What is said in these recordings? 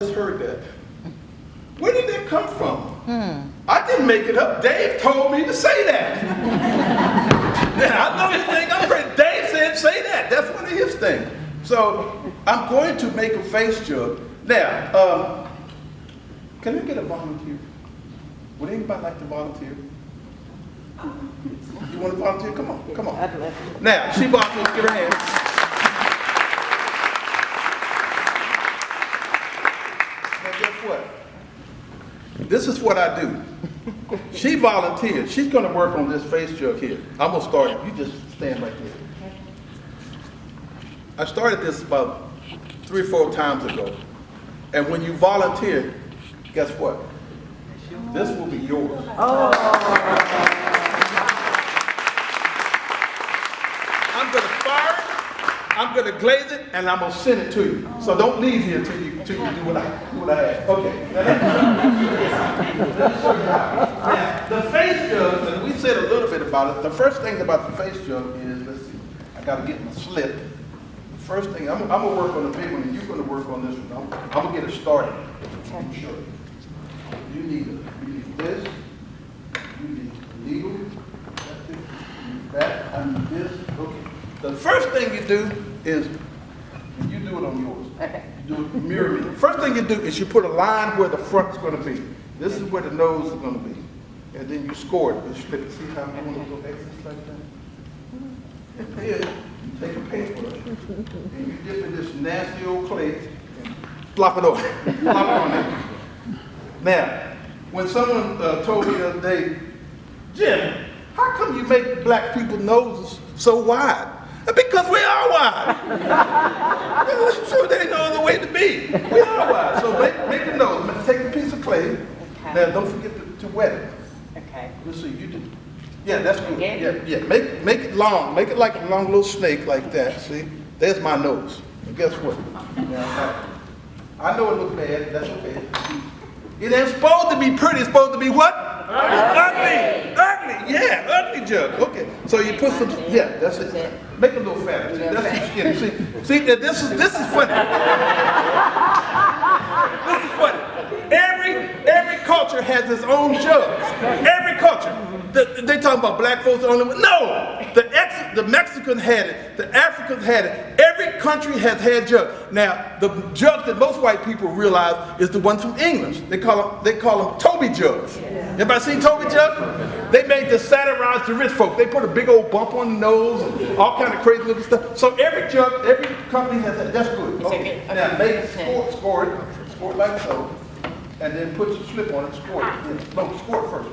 just heard that. Where did that come from? I didn't make it up. Dave told me to say that. Yeah, I know his thing. I'm pretty. Dave said say that. That's one of his things. So I'm going to make a face jug. Now, can I get a volunteer? Would anybody like to volunteer? You want to volunteer? Come on, come on. Now, she volunteers. Give her hand. Now, guess what? This is what I do. She volunteered. She's going to work on this face jug here. I'm going to start it. You just stand right there. I started this about 3 or 4 times ago. And when you volunteer, guess what? This will be yours. Oh. I'm going to fire it, I'm going to glaze it, and I'm going to send it to you. So don't leave here till you do what I ask. Okay. Now, the face jug, and we said a little bit about it. The first thing about the face jug is, let's see, I got to get my slip. The first thing, I'm going to work on the big one, and you're going to work on this one. I'm going to get it started. I'm sure. You need this, you need a needle, that's it. You need that, I need this. Okay. The first thing you do is, and you do it on yours. Okay. You do it mirror me. First thing you do is you put a line where the front's going to be. This is where the nose is going to be. And then you score it. You slip it. See how I'm going to go X's like that? Here, you take a paintbrush and you dip in this nasty old clay and plop it on. Plop it on there. Now, when someone told me the other day, Jim, how come you make black people's noses so wide? Because we are wide. I'm sure there ain't no other way to be. We are wide. So make the nose. Take a piece of clay. Okay. Now, don't forget to wet it. Okay. Let's see, you do. Yeah, that's good. Yeah. Make it long. Make it like a long little snake like that. See? There's my nose. And guess what? Now, I know it looks bad. That's okay. It ain't supposed to be pretty. It's supposed to be what? Ugly. Ugly. Yeah, ugly jug. Okay. So you put some. Yeah, that's it. Make it a little fatter. See, that's the skin. See, this is funny. This is funny. Every culture has its own jugs. Every culture. They talking about black folks only. No, the Mexicans had it. The Africans had it. Every country has had jugs. Now, the jugs that most white people realize is the ones from England. They call them Toby jugs. Everybody seen Toby jugs? They made to satirize the rich folk. They put a big old bump on the nose and all kind of crazy little stuff. So every jug, every company has that. That's good. Okay. Now, make it score it like so. And then put your slip on it, score it. No, score it first.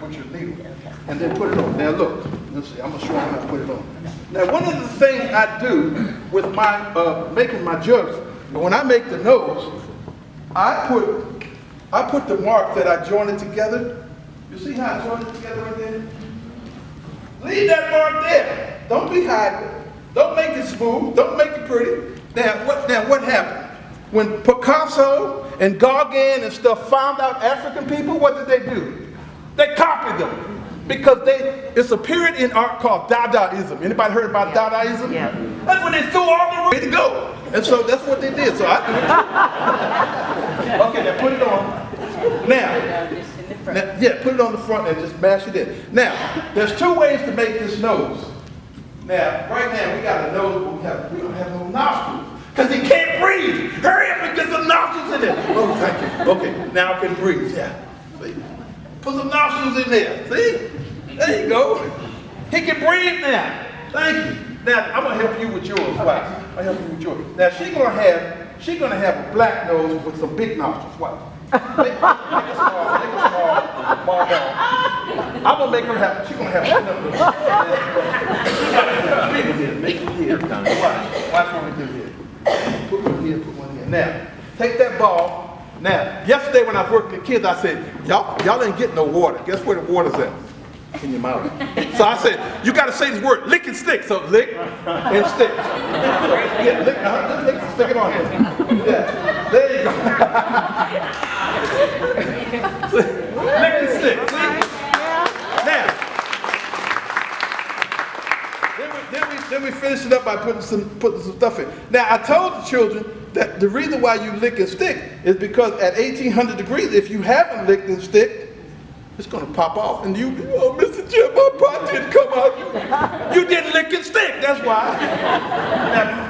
Put your needle. And then put it on. Now look, let's see, I'm going to show you how to put it on. Now one of the things I do with my, making my jugs, when I make the nose, I put the mark that I joined it together. You see how I joined it together right there? Leave that mark there. Don't be hiding. Don't make it smooth. Don't make it pretty. Now what happened? When Picasso and Gauguin and stuff found out African people, what did they do? They copied them. Because it's a period in art called Dadaism. Anybody heard about Dadaism? Yeah. That's when they threw all the way to go. And so that's what they did. So I do it too. Okay, now put it on. Now, put it on the front and just mash it in. Now, there's 2 ways to make this nose. Now, right now we got a nose, but we don't have no nostrils. Because he can't breathe. Hurry up and get some nostrils in there. Oh, thank you. Okay, now I can breathe. Yeah. See? Put some nostrils in there. See? There you go. He can breathe now. Thank you. Now I'm gonna help you with yours. Why? I'll help you with yours. Now she's gonna have a black nose with some big nostrils. Why? Make it small. I'm gonna make her have. She's gonna have one of them. Make it here. Watch what we do here. Put one here, put one here. Now, take that ball. Now, yesterday when I was working with kids, I said, y'all ain't getting no water. Guess where the water's at? In your mouth. So I said, you got to say this word, lick and stick. So lick and stick. So, yeah, lick, just lick and stick it on here. Yeah, there you go. Lick and stick, see? Now, then we finished it up by putting some stuff in. Now, I told the children, that the reason why you lick and stick is because at 1800 degrees, if you haven't licked and stick, it's going to pop off. And you, oh, Mr. Jim, my pot didn't come out. You didn't lick and stick, that's why.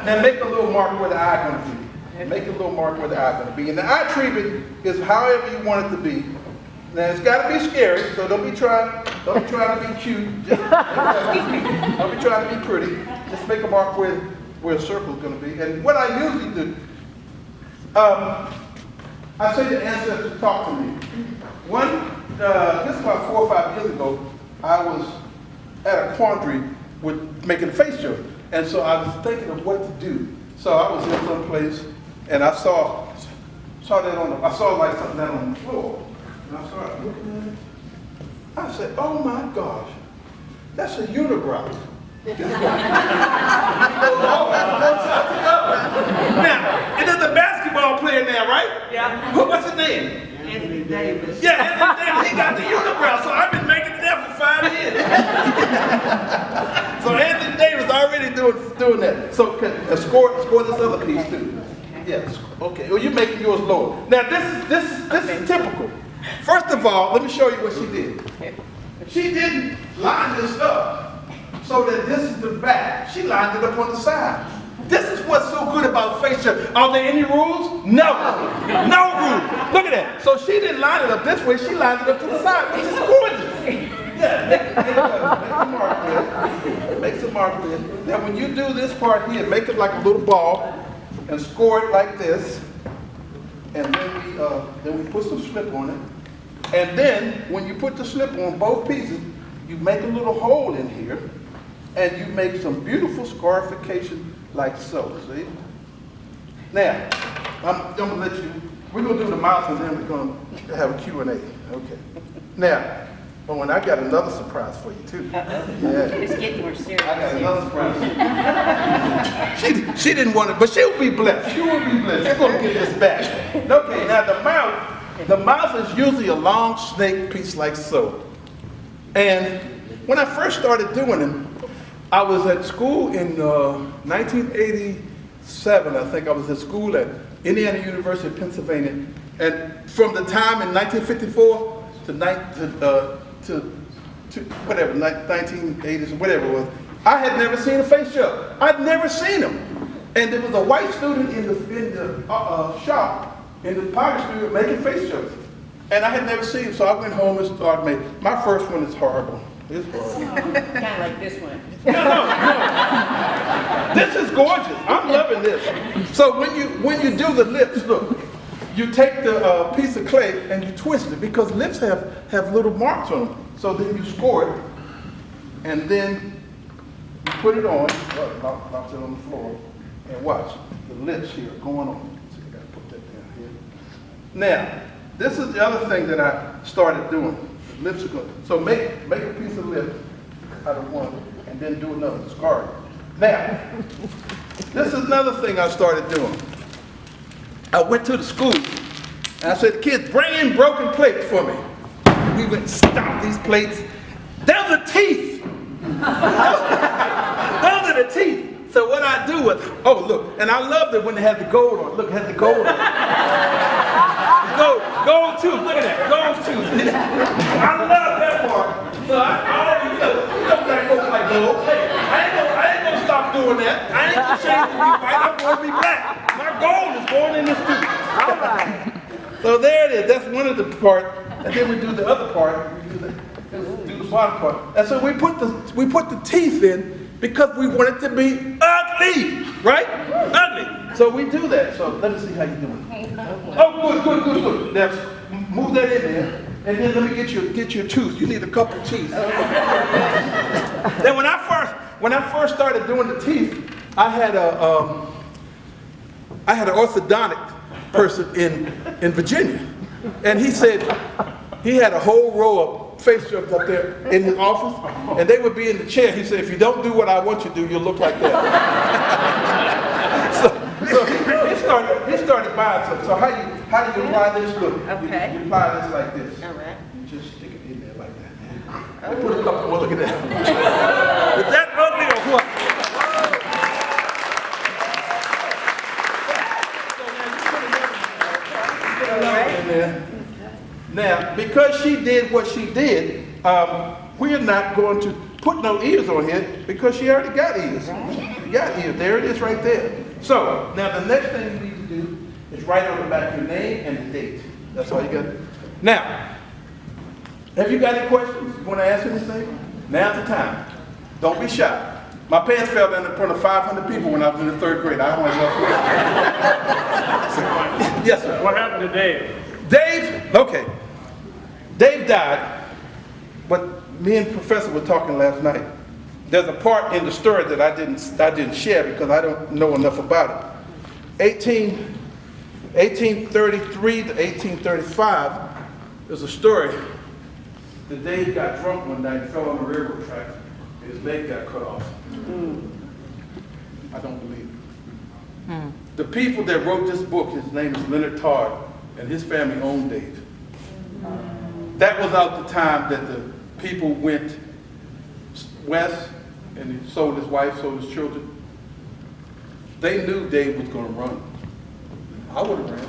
Now make a little mark where the eye going to be. Make a little mark where the eye going to be. And the eye treatment is however you want it to be. Now it's got to be scary, so don't be trying to be cute. Just, don't be trying to be pretty. Just make a mark where a circle is going to be. And what I usually do, I say to ancestors, talk to me. This is about 4 or 5 years ago, I was at a quandary with making a face joke. And so I was thinking of what to do. So I was in some place and I saw that I saw like something down on the floor. And I started looking at it. I said, oh my gosh, that's a unibrow. Now, it is a basketball player now, right? Yeah. What's his name? Anthony Davis. Yeah, Anthony Davis. He got the unibrow, so I've been making it there for 5 years. So Anthony Davis already doing that. So score this other piece too. Yes. Okay. Well, you're making yours lower. Now this is typical. First of all, let me show you what she did. She didn't line this up so that this is the back. She lined it up on the side. This is what's so good about face joke. Are there any rules? No. No rules. Look at that. So she didn't line it up this way. She lined it up to the side, which is gorgeous. Yeah, make some mark there. Now when you do this part here, make it like a little ball and score it like this. And then we put some slip on it. And then when you put the slip on both pieces, you make a little hole in here and you make some beautiful scarification like so, see? Now, I'm gonna let you, we're gonna do the mouth and then we're gonna have a Q&A, okay. Now, when I got another surprise for you too. Yeah. It's getting more serious. I got another surprise. She didn't want it, but she'll be blessed. She will be blessed. She's gonna get this back. Okay, now the mouth is usually a long snake piece like so. And when I first started doing them, I was at school in 1987, I think. I was at school at Indiana University of Pennsylvania. And from the time in 1954 to whatever, 1980s, whatever it was, I had never seen a face joke. I'd never seen them. And there was a white student in the shop, in the pottery studio, making face jokes. And I had never seen him, so I went home and started making. My first one is horrible. It's horrible. Kind of like this one. No. This is gorgeous. I'm loving this. So when you do the lips, look, you take the piece of clay and you twist it because lips have little marks on them. So then you score it, and then you put it on. Bounce it on the floor, and watch the lips here going on. So I got to put that down here. Now, this is the other thing that I started doing. The lips are good. So make a piece of lip out of one, and then do another. Scar it. Now, this is another thing I started doing. I went to the school, and I said, kids, bring in broken plates for me. We went and stomped these plates. Those are teeth. Those are the teeth. So what I do was, oh look, and I loved it when they had the gold on. Look, it had the gold on. Gold tooth, look at that, gold tooth. I love that part. So I already know black folks like gold. Hey, I ain't gonna stop doing that. I ain't gonna change to be white, I'm gonna be black. My gold is going in this tooth. All right. So there it is, that's one of the parts. And then we do the other part, we do the bottom part. And so we put the teeth in because we want it to be ugly, right? Ugly. So we do that. So let me see how you're doing. Oh, good. Now move that in there, and then let me get your tooth. You need a couple teeth. Then when I first started doing the teeth, I had an orthodontic person in Virginia, and he said he had a whole row of face jokes up there in his office, and they would be in the chair. He said, if you don't do what I want you to do, you'll look like that. so he started buying some. So how do you apply this? Look, okay. You apply this like this. All right. You just stick it in there like that. Put a couple more. Look at that. Is that ugly or what? Now, because she did what she did, we're not going to put no ears on here because she already got ears. She got ears. There it is right there. So, now the next thing you need to do is write on the back your name and the date. That's all you got to do. Now, have you got any questions? You want to ask anything? Now's the time. Don't be shy. My pants fell down in front of 500 people when I was in the 3rd grade. I only love Yes, sir. What happened to Dave? Dave, okay. Dave died, but me and Professor were talking last night. There's a part in the story that I didn't share because I don't know enough about it. 1833 to 1835, there's a story that Dave got drunk one night and fell on the railroad track. His leg got cut off. I don't believe it. The people that wrote this book, his name is Leonard Todd, and his family owned Dave. That was out the time that the people went west and he sold his wife, sold his children. They knew Dave was going to run. I would have ran.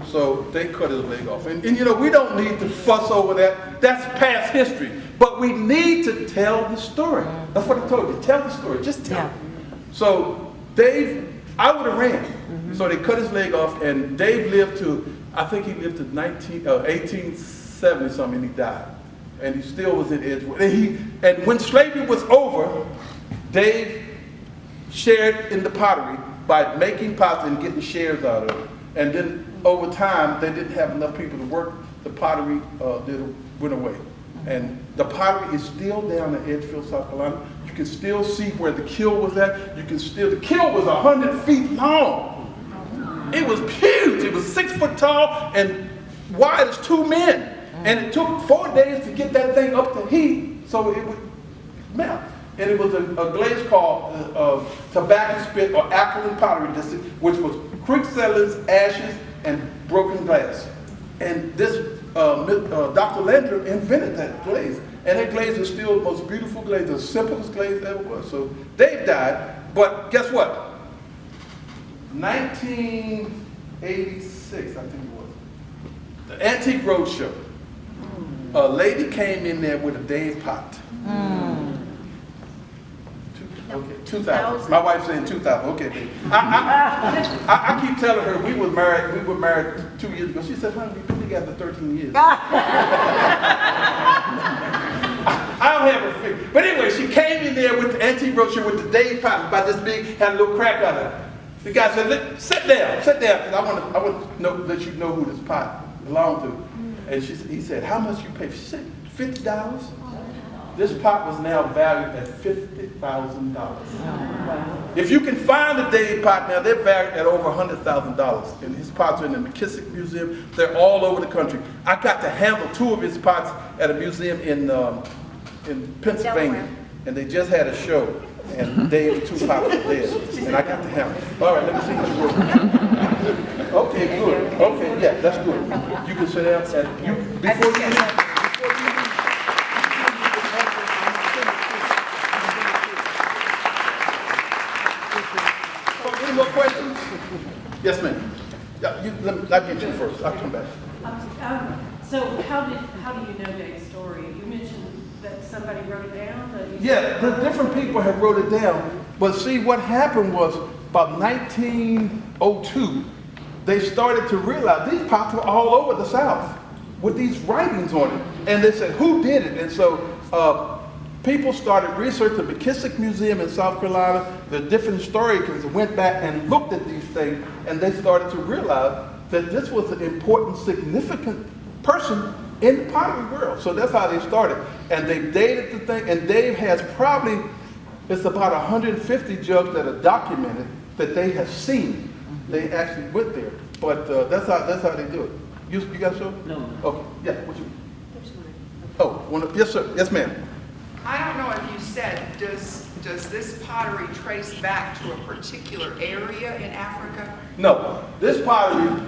So they cut his leg off. And you know, we don't need to fuss over that. That's past history. But we need to tell the story. That's what I told you. Tell the story. Just tell it. So Dave, I would have ran. So they cut his leg off, and Dave lived to, I think he lived to 1870 something, and he died. And he still was in Edgewood. And when slavery was over, Dave shared in the pottery by making pots and getting shares out of it. And then over time, they didn't have enough people to work. The pottery went away. And the pottery is still down in Edgefield, South Carolina. You can still see where the kiln was at. The kiln was 100 feet long. It was huge. It was 6 foot tall and wide as 2 men. And it took 4 days to get that thing up to heat so it would melt. And it was a glaze called tobacco spit or alkaline pottery, which was quicksilver, ashes, and broken glass. And this Dr. Landry invented that glaze. And that glaze is still the most beautiful glaze, the simplest glaze ever was. So Dave died, but guess what? 1986, I think it was, the Antique Roadshow. A lady came in there with a Dave pot. Okay, 2000. My wife's saying 2000. Okay, baby. I keep telling her we were married 2 years ago. She said, honey, we've been together 13 years. I don't have a figure. But anyway, she came in there with the antique roadshow with the Dave pot, about this big, had a little crack on it. The guy said, sit down, because I want to let you know who this pot belonged to. And he said, how much you pay? She said, $50. This pot was now valued at $50,000. If you can find a Dave pot now, they're valued at over $100,000. And his pots are in the McKissick Museum. They're all over the country. I got to handle 2 of his pots at a museum in Pennsylvania. And they just had a show. And Dave's 2 pots were there. And I got to handle it. All right, let me see how you work. Okay, good. Okay, yeah, that's good. You can sit down. Before you any more questions? Yes, ma'am. Yeah, I'll get you first. I'll come back. So how do you know Dave's story? You mentioned that somebody wrote it down? Yeah, the different people have wrote it down. But see, what happened was about 1902, they started to realize these pots were all over the South with these writings on it. And they said, who did it? And so people started researching the McKissick Museum in South Carolina. The different historians went back and looked at these things, and they started to realize that this was an important, significant person in the pottery world. So that's how they started. And they dated the thing, and Dave has probably, it's about 150 jugs that are documented that they have seen. They actually went there. But that's how they do it. You got a show? No. Okay, yeah, what you? Oh, yes, sir. Yes, ma'am. I don't know if you said, does this pottery trace back to a particular area in Africa? No. This pottery,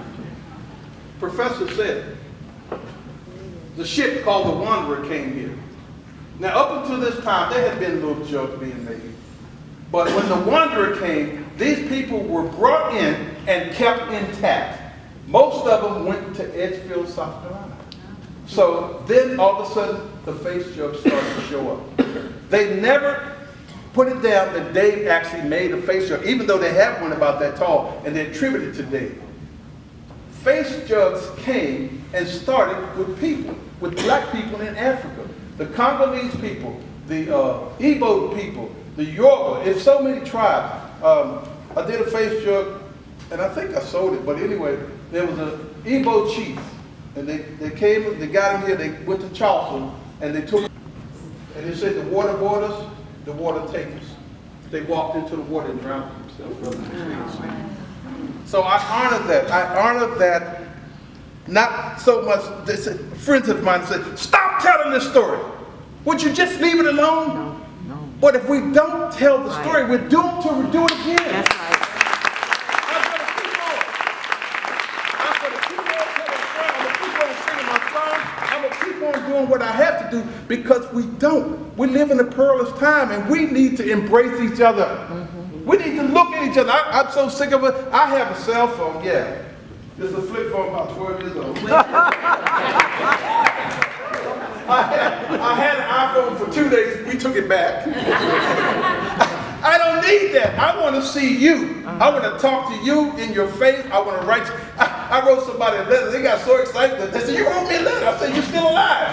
Professor said, the ship called the Wanderer came here. Now, up until this time, there had been little jugs being made. But when the Wanderer came, these people were brought in and kept intact. Most of them went to Edgefield, South Carolina. So then all of a sudden, the face jug started to show up. They never put it down that Dave actually made a face jug, even though they have one about that tall, and they attributed it to Dave. Face jugs came and started with people, with black people in Africa. The Congolese people, the Igbo people, the Yoruba, it's so many tribes. I did a face jug, and I think I sold it, but anyway, there was an Igbo chief, and they came, they got him here, they went to Charleston, and they took, and they said the water brought us, the water take us. They walked into the water and drowned themselves. So I honor that. I honor that. Not so much. They said, friends of mine said, "Stop telling this story. Would you just leave it alone?" No. But if we don't tell the story, we're doomed to do it again. That's right. I'm gonna keep on. I'm gonna keep on telling the story. I'm gonna keep on singing my song. I'm gonna keep on doing what I have to do because we don't. We live in a perilous time, and we need to embrace each other. We need to look at each other. I'm so sick of it. I have a cell phone, yeah. It's a flip phone about 12 years old. I had an iPhone for 2 days. We took it back. I don't need that. I want to see you. I want to talk to you in your face. I want to write. I wrote somebody a letter. They got so excited that they said, "You wrote me a letter." I said, "You're still alive."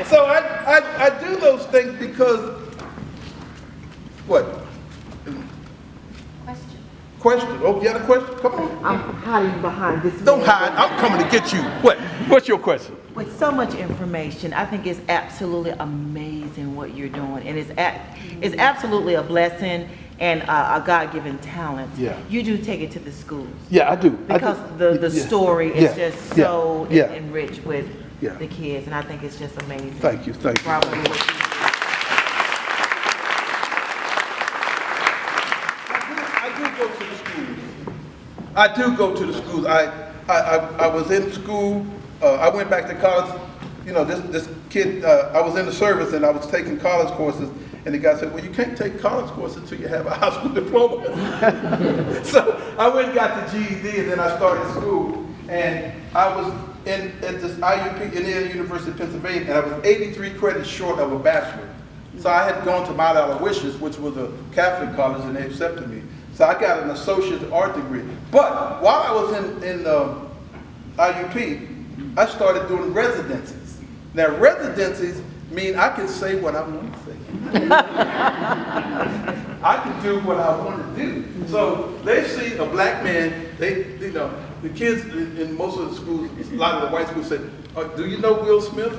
So I do those things because, what? Question? Oh, you got a question? Come on. I'm hiding behind this. Don't hide. I'm coming to get you. What? What's your question? With so much information, I think it's absolutely amazing what you're doing, and it's absolutely a blessing and a God-given talent. Yeah. You do take it to the schools. Yeah, I do. Because the story is just so enriched with Yeah. the kids, and I think it's just amazing. Thank you. Thank you. Bravo to what you do. I do go to the schools. I was in school. I went back to college. You know, this kid. I was in the service and I was taking college courses. And the guy said, "Well, you can't take college courses until you have a high school diploma." So I went and got the GED, and then I started school. And I was at this IUP, Indiana University of Pennsylvania, and I was 83 credits short of a bachelor. So I had gone to Mount Aloysius, which was a Catholic college, and they accepted me. So I got an associate art degree. But while I was in IUP, I started doing residencies. Now residencies mean I can say what I want to say. I can do what I want to do. So they see a black man, you know, the kids in most of the schools, a lot of the white schools say, "Do you know Will Smith?"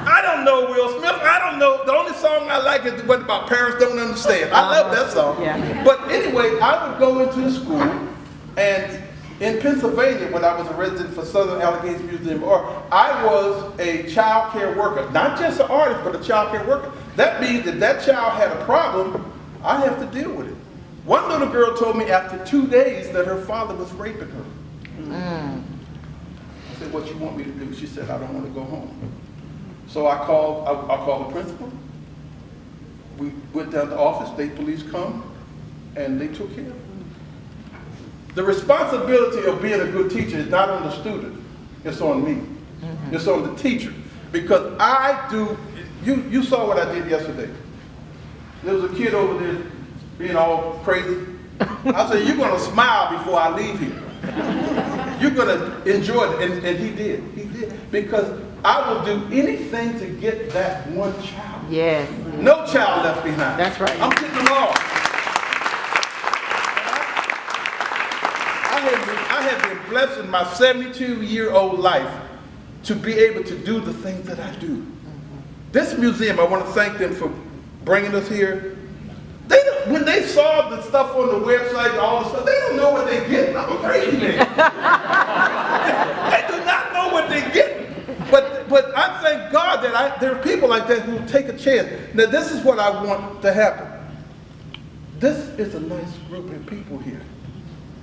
I don't know Will Smith. I don't know. The only song I like is what about parents don't understand. I love that song. Yeah. But anyway, I would go into the school, and in Pennsylvania, when I was a resident for Southern Allegheny Museum of Art, I was a child care worker. Not just an artist, but a child care worker. That means that that child had a problem, I have to deal with it. One little girl told me after 2 days that her father was raping her. I said, "What you want me to do?" She said, "I don't want to go home." So I called the principal. We went down to the office, state police come, and they took care of it. The responsibility of being a good teacher is not on the student, it's on me. It's on the teacher. Because I do, you saw what I did yesterday. There was a kid over there being all crazy. I said, "You're gonna smile before I leave here. You're gonna enjoy it," and he did. He did. Because I will do anything to get that one child. Yes. No child left behind. That's right. I'm getting them all. I have been blessed in my 72-year-old life to be able to do the things that I do. This museum, I want to thank them for bringing us here. When they saw the stuff on the website, all the stuff, they don't know what they're getting. I'm a crazy man. They do not know what they're getting. But I thank God that there are people like that who take a chance. Now this is what I want to happen. This is a nice group of people here.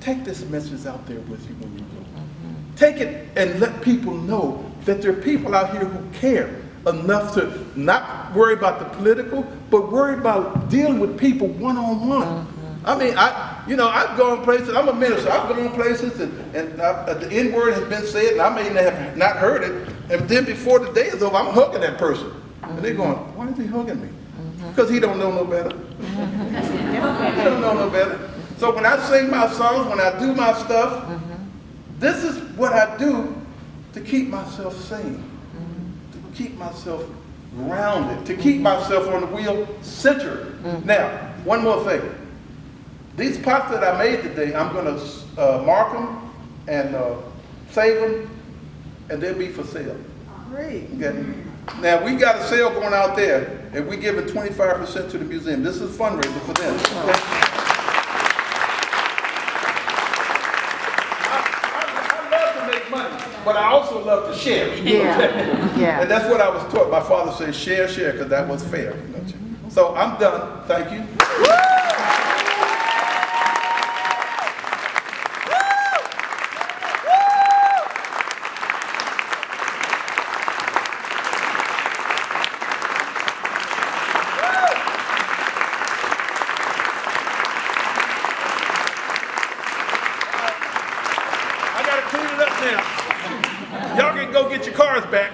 Take this message out there with you when you go. Take it and let people know that there are people out here who care enough to not worry about the political, but worry about dealing with people one-on-one. I mean, I've gone places, I'm a minister, I've gone places and the N-word has been said and I may have not heard it, and then before the day is over, I'm hugging that person. And they're going, why is he hugging me? Because he don't know no better. He don't know no better. So when I sing my songs, when I do my stuff, this is what I do to keep myself sane, to keep myself grounded, to keep myself on the wheel centered. Now, one more thing. These pots that I made today, I'm going to mark them and save them, and they'll be for sale. Great. Okay? Now, we got a sale going out there, and we're giving 25% to the museum. This is fundraiser for them. Okay? I love to make money, but I also love to share. Yeah, yeah. And that's what I was taught. My father said, share, because that was fair. So I'm done. Thank you. I got to clean it up now. Y'all can go get your cars back.